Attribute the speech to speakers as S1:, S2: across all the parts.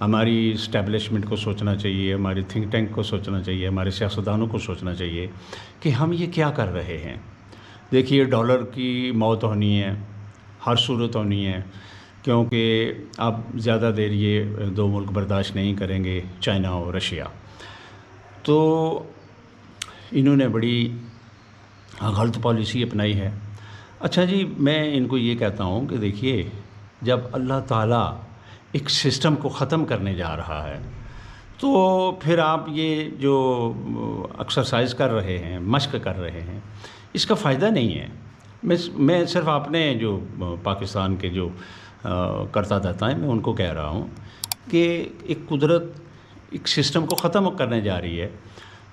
S1: ہماری اسٹیبلشمنٹ کو سوچنا چاہیے، ہماری تھنک ٹینک کو سوچنا چاہیے، ہمارے سیاستدانوں کو سوچنا چاہیے کہ ہم یہ کیا کر رہے ہیں۔ دیکھیے ڈالر کی موت ہونی ہے، ہر صورت ہونی ہے، کیونکہ اب زیادہ دیر یہ دو ملک برداشت نہیں کریں گے، چائنا اور رشیا۔ تو انہوں نے بڑی غلط پالیسی اپنائی ہے۔ اچھا جی، میں ان کو یہ کہتا ہوں کہ دیکھیے جب اللہ تعالیٰ ایک سسٹم کو ختم کرنے جا رہا ہے تو پھر آپ یہ جو ایکسرسائز کر رہے ہیں، مشق کر رہے ہیں، اس کا فائدہ نہیں ہے۔ میں صرف اپنے جو پاکستان کے جو کرتا دھرتا ہیں میں ان کو کہہ رہا ہوں کہ ایک قدرت ایک سسٹم کو ختم کرنے جا رہی ہے،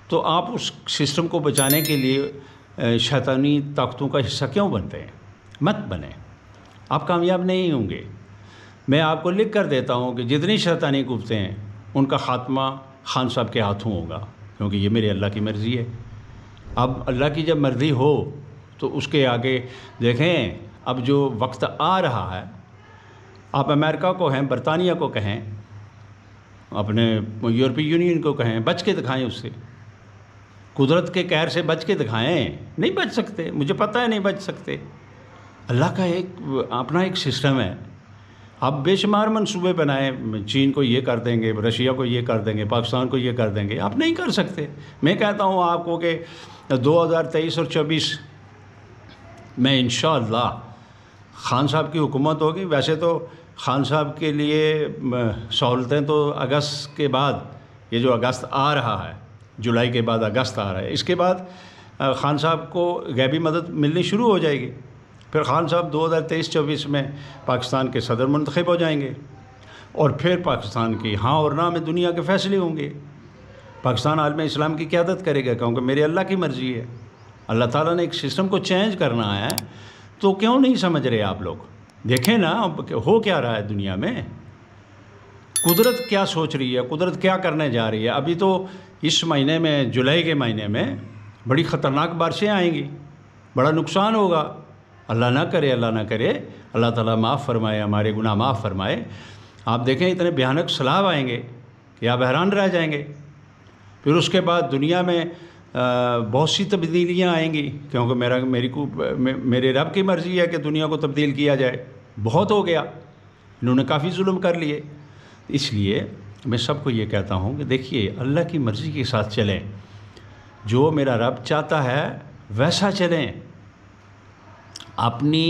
S1: تو آپ اس سسٹم کو بچانے کے لیے شیطانی طاقتوں کا حصہ کیوں بنتے ہیں؟ مت بنیں، آپ کامیاب نہیں ہوں گے۔ میں آپ کو لکھ کر دیتا ہوں کہ جتنی شیطانی قوتیں ہیں ان کا خاتمہ خان صاحب کے ہاتھوں ہوگا، کیونکہ یہ میرے اللہ کی مرضی ہے۔ اب اللہ کی جب مرضی ہو تو اس کے آگے دیکھیں، اب جو وقت آ رہا ہے، آپ امریکہ کو کہیں، برطانیہ کو کہیں، اپنے یورپی یونین کو کہیں، بچ کے دکھائیں اس سے، قدرت کے قہر سے بچ کے دکھائیں۔ نہیں بچ سکتے، مجھے پتہ ہے نہیں بچ سکتے۔ اللہ کا ایک اپنا ایک سسٹم ہے۔ آپ بے شمار منصوبے بنائیں، چین کو یہ کر دیں گے، رشیا کو یہ کر دیں گے، پاکستان کو یہ کر دیں گے، آپ نہیں کر سکتے۔ میں کہتا ہوں آپ کو کہ 2023 اور 24 میں انشاءاللہ خان صاحب کی حکومت ہوگی۔ ویسے تو خان صاحب کے لیے سہولتیں تو اگست کے بعد، یہ جو اگست آ رہا ہے، جولائی کے بعد اگست آ رہا ہے، اس کے بعد خان صاحب کو غیبی مدد ملنی شروع ہو جائے گی۔ پھر خان صاحب 2023-24 میں پاکستان کے صدر منتخب ہو جائیں گے، اور پھر پاکستان کی ہاں اور نہ میں دنیا کے فیصلے ہوں گے۔ پاکستان عالم اسلام کی قیادت کرے گا، کیونکہ میرے اللہ کی مرضی ہے۔ اللہ تعالیٰ نے ایک سسٹم کو چینج کرنا ہے، تو کیوں نہیں سمجھ رہے آپ لوگ؟ دیکھیں نا ہو کیا رہا ہے دنیا میں، قدرت کیا سوچ رہی ہے، قدرت کیا کرنے جا رہی ہے۔ ابھی تو اس مہینے میں، جولائی کے مہینے میں بڑی خطرناک بارشیں آئیں گی، بڑا نقصان ہوگا۔ اللہ نہ کرے، اللہ نہ کرے، اللہ تعالیٰ معاف فرمائے، ہمارے گناہ معاف فرمائے۔ آپ دیکھیں اتنے بھیانک سیلاب آئیں گے کہ آپ حیران رہ جائیں گے۔ پھر اس کے بعد دنیا میں بہت سی تبدیلیاں آئیں گی، کیونکہ میرے رب کی مرضی ہے کہ دنیا کو تبدیل کیا جائے۔ بہت ہو گیا، انہوں نے کافی ظلم کر لیے۔ اس لیے میں سب کو یہ کہتا ہوں کہ دیکھیے اللہ کی مرضی کے ساتھ چلیں، جو میرا رب چاہتا ہے ویسا چلیں، اپنی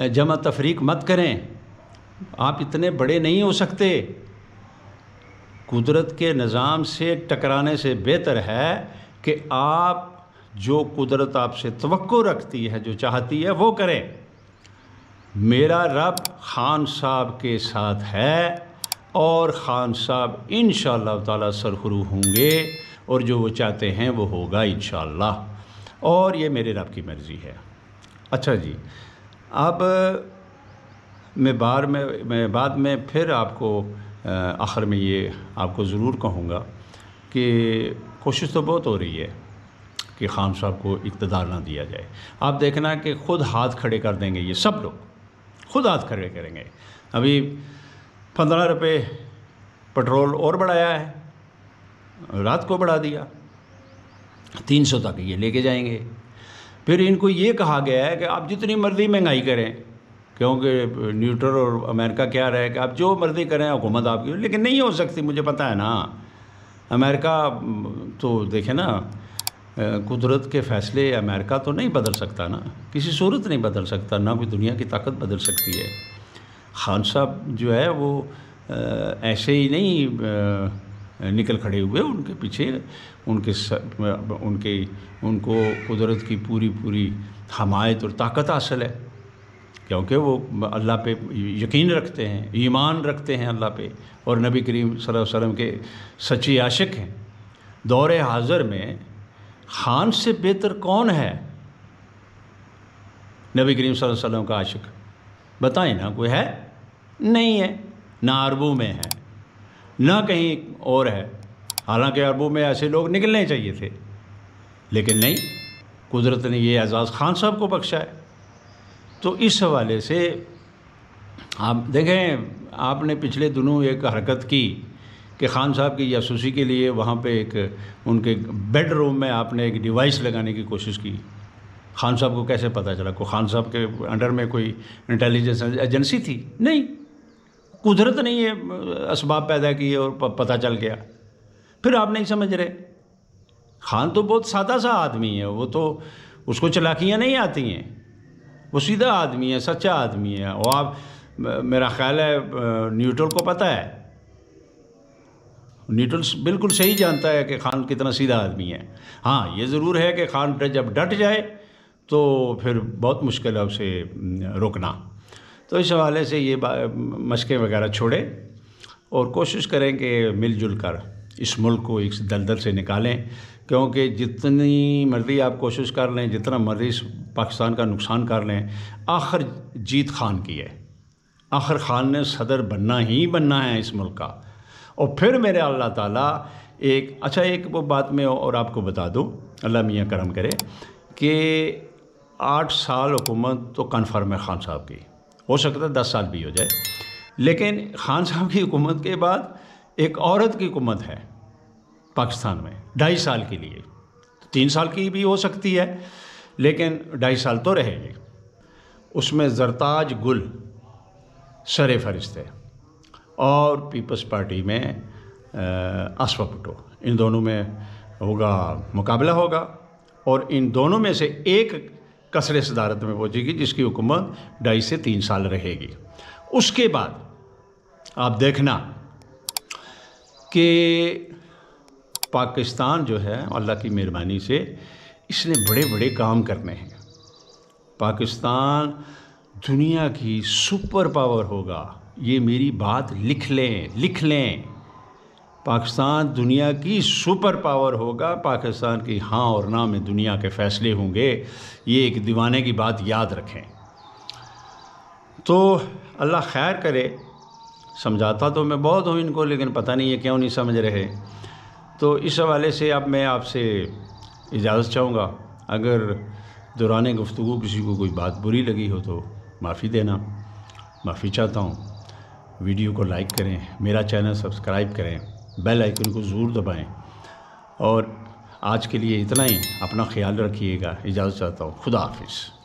S1: جمع تفریق مت کریں۔ آپ اتنے بڑے نہیں ہو سکتے، قدرت کے نظام سے ٹکرانے سے بہتر ہے کہ آپ جو قدرت آپ سے توقع رکھتی ہے، جو چاہتی ہے وہ کریں۔ میرا رب خان صاحب کے ساتھ ہے، اور خان صاحب انشاءاللہ تعالیٰ سرخرو ہوں گے، اور جو وہ چاہتے ہیں وہ ہوگا انشاءاللہ، اور یہ میرے رب کی مرضی ہے۔ اچھا جی، اب میں بعد میں پھر آپ کو آخر میں یہ آپ کو ضرور کہوں گا کہ کوشش تو بہت ہو رہی ہے کہ خان صاحب کو اقتدار نہ دیا جائے۔ آپ دیکھنا کہ خود ہاتھ کھڑے کر دیں گے، یہ سب لوگ خود ہاتھ کھڑے کریں گے۔ ابھی 15 روپے پٹرول اور بڑھایا ہے، رات کو بڑھا دیا، 300 تک یہ لے کے جائیں گے۔ پھر ان کو یہ کہا گیا ہے کہ آپ جتنی مرضی مہنگائی کریں، کیونکہ نیوٹرل اور امریکہ کیا رہے کہ آپ جو مرضی کریں حکومت آپ کی، لیکن نہیں ہو سکتی، مجھے پتہ ہے نا۔ امریکہ تو دیکھیں نا، قدرت کے فیصلے امریکہ تو نہیں بدل سکتا نا، کسی صورت نہیں بدل سکتا، نہ کوئی دنیا کی طاقت بدل سکتی ہے۔ خان صاحب جو ہے وہ ایسے ہی نہیں نکل کھڑے ہوئے، ان کے پیچھے ان کو قدرت کی پوری حمایت اور طاقت حاصل ہے، کیونکہ وہ اللہ پہ یقین رکھتے ہیں، ایمان رکھتے ہیں اللہ پہ، اور نبی کریم صلی اللہ علیہ وسلم کے سچے عاشق ہیں۔ دور حاضر میں خان سے بہتر کون ہے نبی کریم صلی اللہ علیہ وسلم کا عاشق؟ بتائیں نا، کوئی ہے؟ نہیں ہے، نہ عربوں میں ہے، نہ کہیں اور ہے۔ حالانکہ عربوں میں ایسے لوگ نکلنے چاہیے تھے، لیکن نہیں، قدرت نے یہ اعزاز خان صاحب کو بخشا ہے۔ تو اس حوالے سے آپ دیکھیں، آپ نے پچھلے دنوں ایک حرکت کی کہ خان صاحب کی جاسوسی کے لیے وہاں پہ ایک ان کے بیڈ روم میں آپ نے ایک ڈیوائس لگانے کی کوشش کی۔ خان صاحب کو کیسے پتہ چلا؟ کوئی خان صاحب کے انڈر میں کوئی انٹیلیجنس ایجنسی تھی؟ نہیں، قدرت نے یہ اسباب پیدا کیے اور پتہ چل گیا۔ پھر آپ نہیں سمجھ رہے؟ خان تو بہت سادہ سا آدمی ہے، وہ تو اس کو چلاکیاں نہیں آتی ہیں، وہ سیدھا آدمی ہے، سچا آدمی ہے۔ اور آپ، میرا خیال ہے نیوٹرل کو پتہ ہے، نیوٹرل بالکل صحیح جانتا ہے کہ خان کتنا سیدھا آدمی ہے۔ ہاں، یہ ضرور ہے کہ خان جب ڈٹ جائے تو پھر بہت مشکل ہے اسے روکنا۔ تو اس حوالے سے یہ مشقیں وغیرہ چھوڑیں اور کوشش کریں کہ مل جل کر اس ملک کو اس دلدل سے نکالیں، کیونکہ جتنی مرضی آپ کوشش کر لیں، جتنا مرضی پاکستان کا نقصان کر لیں، آخر جیت خان کی ہے۔ آخر خان نے صدر بننا ہی بننا ہے اس ملک کا۔ اور پھر میرے اللہ تعالیٰ ایک وہ بات میں اور آپ کو بتا دوں، اللہ میاں کرم کرے، کہ 8 سال حکومت تو کنفرم ہے خان صاحب کی، ہو سکتا ہے 10 سال بھی ہو جائے، لیکن خان صاحب کی حکومت کے بعد ایک عورت کی حکومت ہے پاکستان میں 2.5 سال کے لیے، 3 سال کی بھی ہو سکتی ہے، لیکن 2.5 سال تو رہے گی۔ اس میں زرتاج گل سر فہرست ہے اور پیپلز پارٹی میں اسوا بھٹو، ان دونوں میں مقابلہ ہوگا، اور ان دونوں میں سے ایک قصر صدارت میں پہنچے گی جس کی حکومت 2.5 سے 3 سال رہے گی۔ اس کے بعد آپ دیکھنا کہ پاکستان جو ہے اللہ کی مہربانی سے اس نے بڑے بڑے کام کرنے ہیں۔ پاکستان دنیا کی سپر پاور ہوگا، یہ میری بات لکھ لیں۔ پاکستان دنیا کی سپر پاور ہوگا، پاکستان کی ہاں اور نہ میں دنیا کے فیصلے ہوں گے، یہ ایک دیوانے کی بات یاد رکھیں۔ تو اللہ خیر کرے، سمجھاتا تو میں بہت ہوں ان کو، لیکن پتہ نہیں یہ کیوں نہیں سمجھ رہے۔ تو اس حوالے سے اب میں آپ سے اجازت چاہوں گا، اگر دوران گفتگو کسی کو کوئی بات بری لگی ہو تو معافی دینا، معافی چاہتا ہوں۔ ویڈیو کو لائک کریں، میرا چینل سبسکرائب کریں، بیل آئیکن کو ضرور دبائیں، اور آج کے لیے اتنا ہی، اپنا خیال رکھیے گا، اجازت چاہتا ہوں، خدا حافظ۔